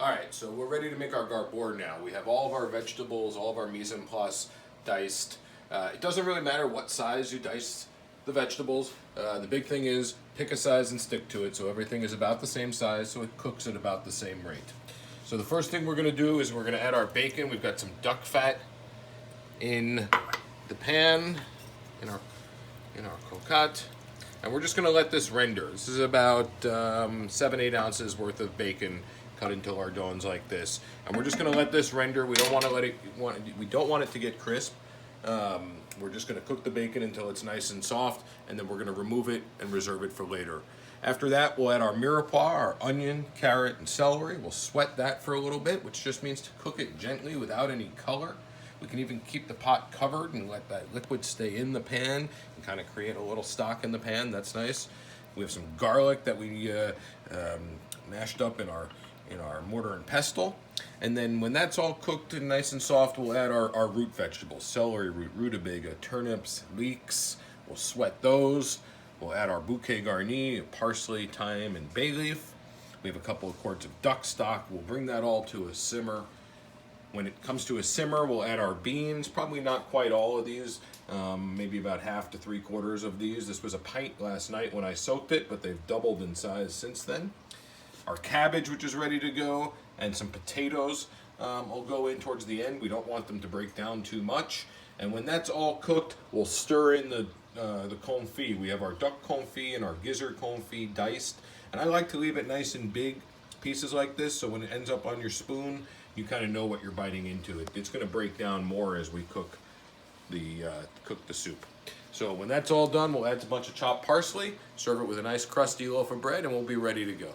Alright, so we're ready to make our garbure now. We have all of our vegetables, all of our mise en place diced. It doesn't really matter what size you dice the vegetables. The big thing is pick a size and stick to it so everything is about the same size so it cooks at about the same rate. So the first thing we're going to do is we're going to add our bacon. We've got some duck fat in the pan, in our cocotte. And we're just going to let this render. This is about 7-8 ounces worth of bacon cut into lardons like this, and we're just going to let this render. We don't want to let it. We don't want it to get crisp. We're just going to cook the bacon until it's nice and soft, and then we're going to remove it and reserve it for later. After that, we'll add our mirepoix, our onion, carrot, and celery. We'll sweat that for a little bit, which just means to cook it gently without any color. We can even keep the pot covered and let that liquid stay in the pan and kind of create a little stock in the pan. That's nice. We have some garlic that we mashed up in our mortar and pestle. And then when that's all cooked and nice and soft, we'll add our root vegetables: celery root, rutabaga, turnips, leeks. We'll sweat those. We'll add our bouquet garni, parsley, thyme, and bay leaf. We have a couple of quarts of duck stock. We'll bring that all to a simmer. When it comes to a simmer, we'll add our beans. Probably not quite all of these, maybe about half to 3/4 of these. This was a pint last night when I soaked it, but they've doubled in size since then. Our cabbage, which is ready to go, and some potatoes will go in towards the end. We don't want them to break down too much. And when that's all cooked, we'll stir in the confit. We have our duck confit and our gizzard confit diced. And I like to leave it nice and big pieces like this, so when it ends up on your spoon, you kind of know what you're biting into. It's going to break down more as we cook the soup. So when that's all done, we'll add a bunch of chopped parsley, serve it with a nice crusty loaf of bread, and we'll be ready to go.